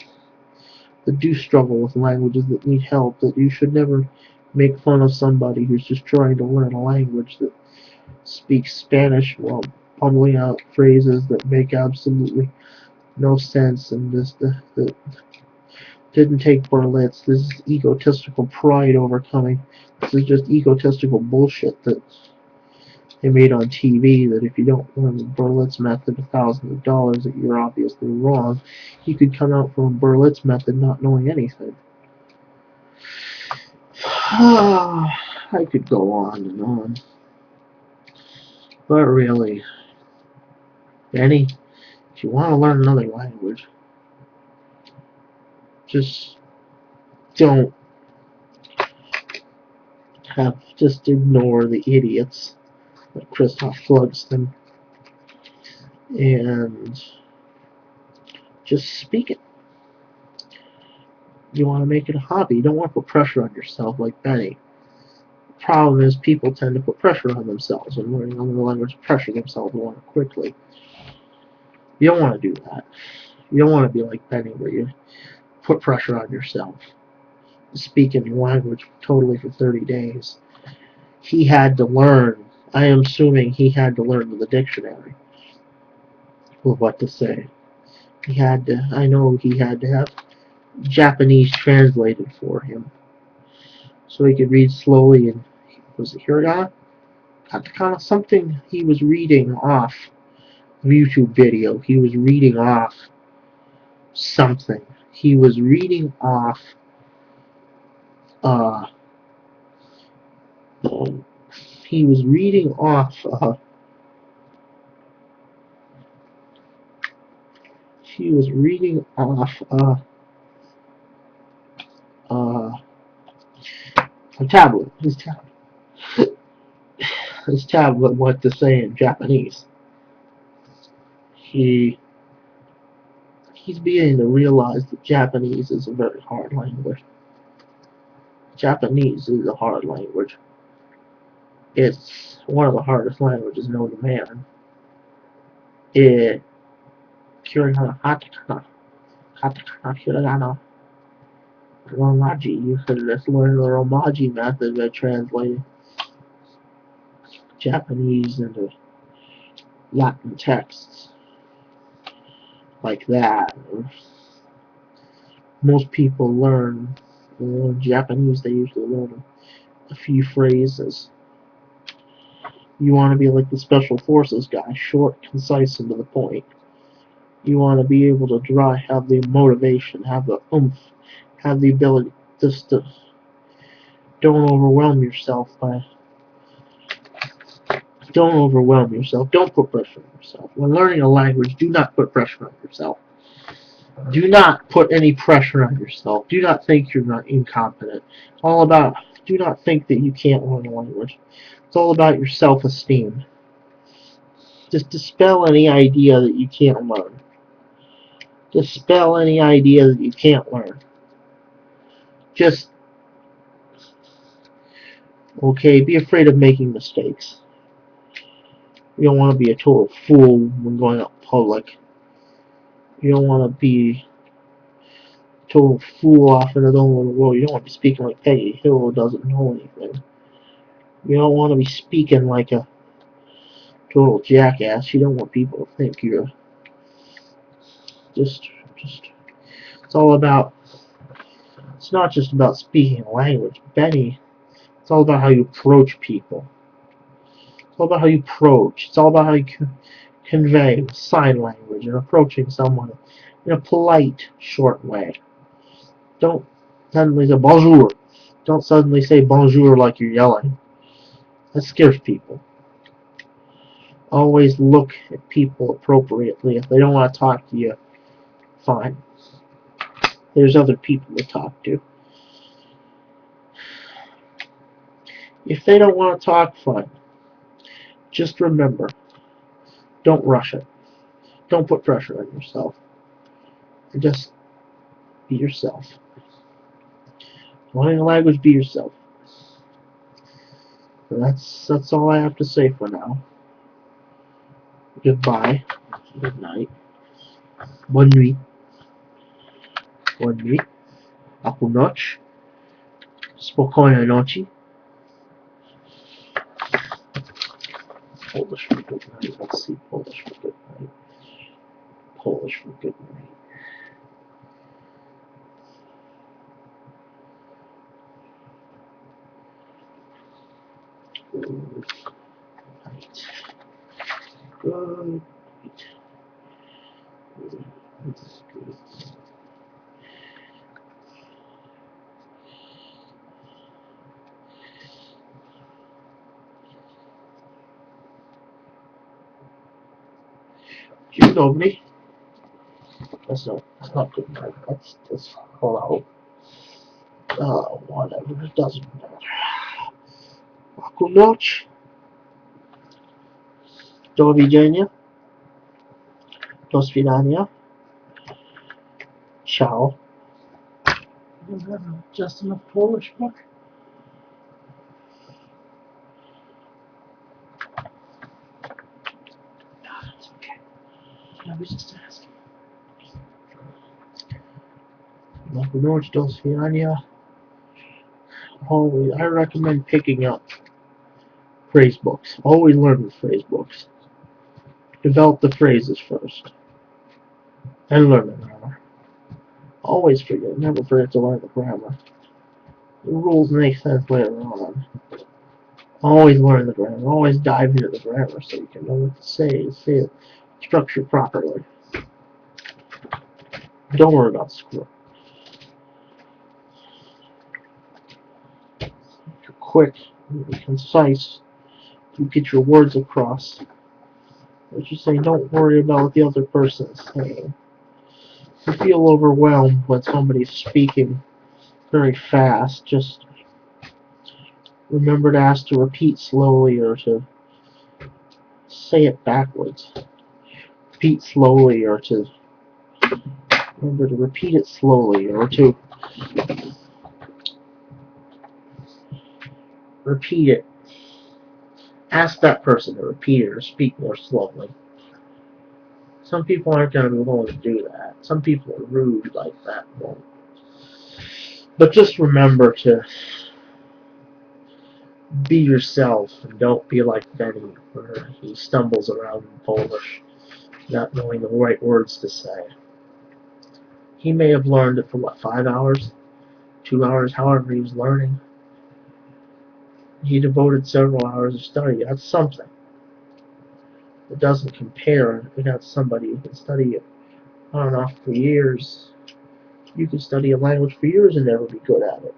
that do struggle with languages that need help, that you should never make fun of somebody who's just trying to learn a language that speaks Spanish while bumbling out phrases that make absolutely no sense and that didn't take Berlitz. This is egotistical pride overcoming. This is just egotistical bullshit that they made on TV, that if you don't learn the Berlitz method thousands of dollars, that you're obviously wrong. You could come out from a Berlitz method not knowing anything. I could go on and on. But really, Benny, if you want to learn another language, just just ignore the idiots like Christophe Clugston and just speak it. You want to make it a hobby. You don't want to put pressure on yourself like Benny. The problem is people tend to put pressure on themselves when learning another language, pressure themselves to learn it quickly. You don't want to do that. You don't want to be like Benny where you put pressure on yourself to speak in your language totally for 30 days. He had to learn. I am assuming he had to learn with a dictionary of what to say. I know he had to have Japanese translated for him so he could read slowly. And was it hiragana? Katakana? Something he was reading off a YouTube video. He was reading off something. He was reading off he was reading off a tablet. His tablet what to say in Japanese. He's beginning to realize that Japanese is a very hard language. Japanese is a hard language. It's one of the hardest languages known to man. It hiragana, katakana, katakana, hiragana. Romaji. You could just learn the Romaji method by translating Japanese into Latin texts like that. Most people learn Japanese, they usually learn a few phrases. You want to be like the Special Forces guy, short, concise, and to the point. You want to be able to draw, have the motivation, have the oomph, have the ability just to don't overwhelm yourself. Don't put pressure on yourself. When learning a language, do not put pressure on yourself. Do not put any pressure on yourself. Do not think you're not incompetent. It's all about, do not think that you can't learn a language. It's all about your self-esteem. Just dispel any idea that you can't learn. Dispel any idea that you can't learn. Just, okay, be afraid of making mistakes. You don't want to be a total fool when going out public. You don't want to be a total fool off in his own little world. You don't want to be speaking like Peggy Hill who doesn't know anything. You don't want to be speaking like a total jackass. You don't want people to think you're just it's all about, it's not just about speaking a language, Benny. It's all about how you approach people. It's all about how you approach. It's all about how you convey sign language and approaching someone in a polite, short way. Don't suddenly say bonjour. Don't suddenly say bonjour like you're yelling. That scares people. Always look at people appropriately. If they don't want to talk to you, fine. There's other people to talk to. If they don't want to talk, fine. Just remember, don't rush it. Don't put pressure on yourself. Just be yourself. Learning a language, be yourself. And that's all I have to say for now. Goodbye. Good night. Bonne nuit. Bonne nuit. Aku noc. Spokojnej noci. Polish for good night. Let's see. Polish for good night. Polish for good night. Good night. Good night. Good. Dzień dobry. That's not good night. That's hello. Whatever. It doesn't matter. Aku noc. Do widzenia. Do svidania. Ciao. Just enough Polish book. It's okay. I was just asking. Aku noc, do svidania. Always, I recommend picking up phrase books. Always learn the phrase books. Develop the phrases first. And learn the grammar. Always never forget to learn the grammar. The rules make sense later on. Always learn the grammar. Always dive into the grammar so you can know what to say it structured properly. Don't worry about script. You're quick, you're concise, you get your words across. What you say, don't worry about what the other person is saying. If you feel overwhelmed when somebody's speaking very fast, just remember to ask to repeat slowly or to say it backwards. Repeat slowly or to remember to repeat it slowly or to repeat it. Ask that person to repeat it or speak more slowly. Some people aren't going to be willing to do that. Some people are rude like that. But just remember to be yourself and don't be like Benny, where he stumbles around in Polish, not knowing the right words to say. He may have learned it for, what, 5 hours? 2 hours, however he was learning. He devoted several hours of study. That's something. It doesn't compare against somebody who can study it on and off for years. You can study a language for years and never be good at it.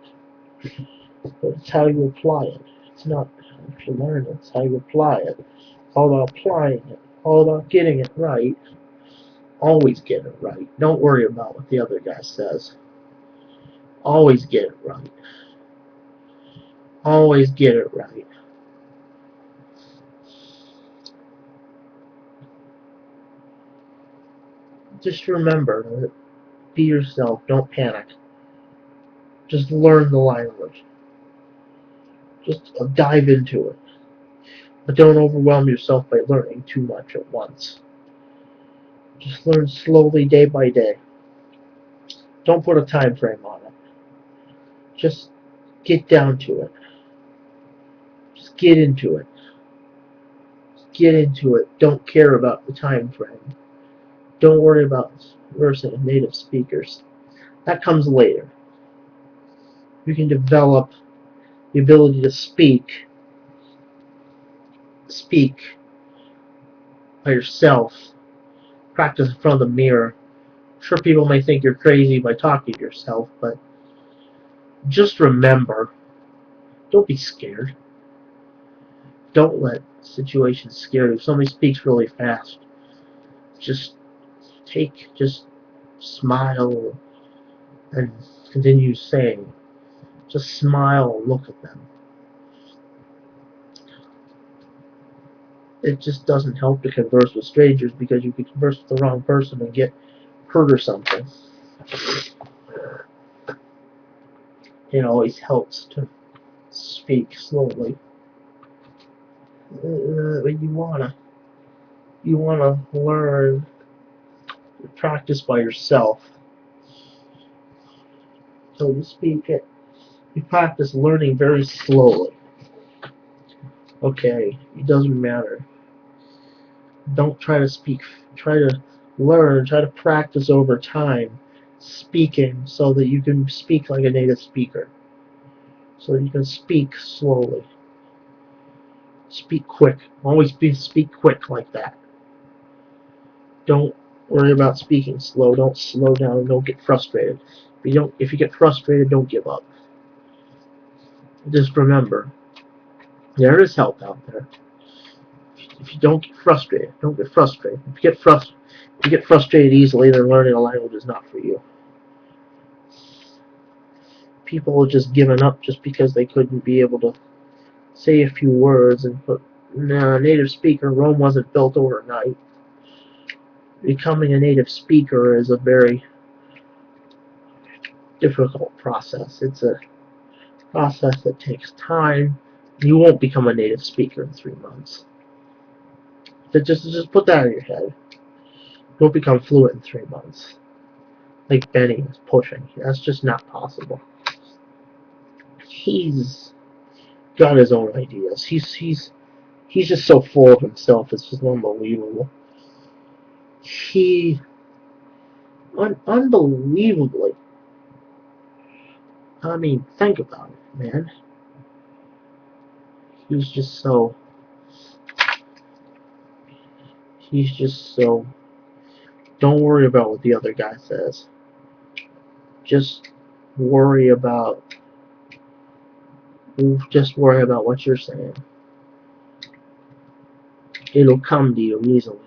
But it's how you apply it. It's not how you learn it. It's how you apply it. All about applying it. All about getting it right. Always get it right. Don't worry about what the other guy says. Always get it right. Always get it right. Just remember to be yourself. Don't panic. Just learn the language. Just dive into it. But don't overwhelm yourself by learning too much at once. Just learn slowly, day by day. Don't put a time frame on it. Just get down to it. Just get into it. Just get into it. Don't care about the time frame. Don't worry about conversing with native speakers. That comes later. You can develop the ability to speak by yourself. Practice in front of the mirror. Sure, people may think you're crazy by talking to yourself, but just remember, don't be scared. Don't let situations scare you. If somebody speaks really fast, just smile and continue saying. Just smile and look at them. It just doesn't help to converse with strangers because you could converse with the wrong person and get hurt or something. It always helps to speak slowly. You wanna learn, practice by yourself. So you speak it. You practice learning very slowly. Okay, it doesn't matter. Don't try to speak. Try to learn. Try to practice over time speaking so that you can speak like a native speaker. So that you can speak slowly. Speak quick. Always speak quick like that. Don't worry about speaking slow. Don't slow down. Don't get frustrated. If you get frustrated, don't give up. Just remember, there is help out there. If you don't get frustrated, don't get frustrated. If you get frustrated easily, then learning a language is not for you. People have just given up just because they couldn't be able to say a few words and put native speaker. Rome wasn't built overnight. Becoming a native speaker is a very difficult process. It's a process that takes time. You won't become a native speaker in 3 months. Just put that in your head. You won't become fluent in 3 months. Like Benny is pushing. That's just not possible. He's got his own ideas. He's just so full of himself. It's just unbelievable. Unbelievably. I mean, think about it, man. He's just so. Don't worry about what the other guy says. Just worry about what you're saying. It'll come to you easily.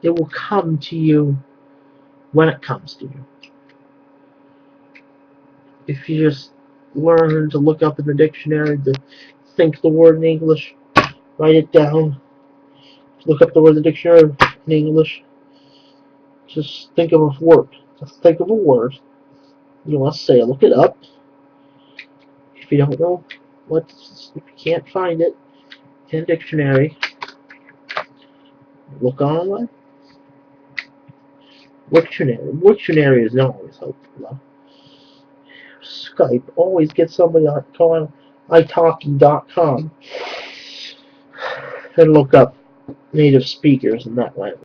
It will come to you when it comes to you. If you just learn to look up in the dictionary, to think the word in English, write it down, look up the word in the dictionary in English, just think of a word. Just think of a word you want to say. Look it up. If you don't know if you can't find it in a dictionary, look online. Wiktionary is not always helpful, though. Skype, always get somebody on call italki.com and look up native speakers in that language.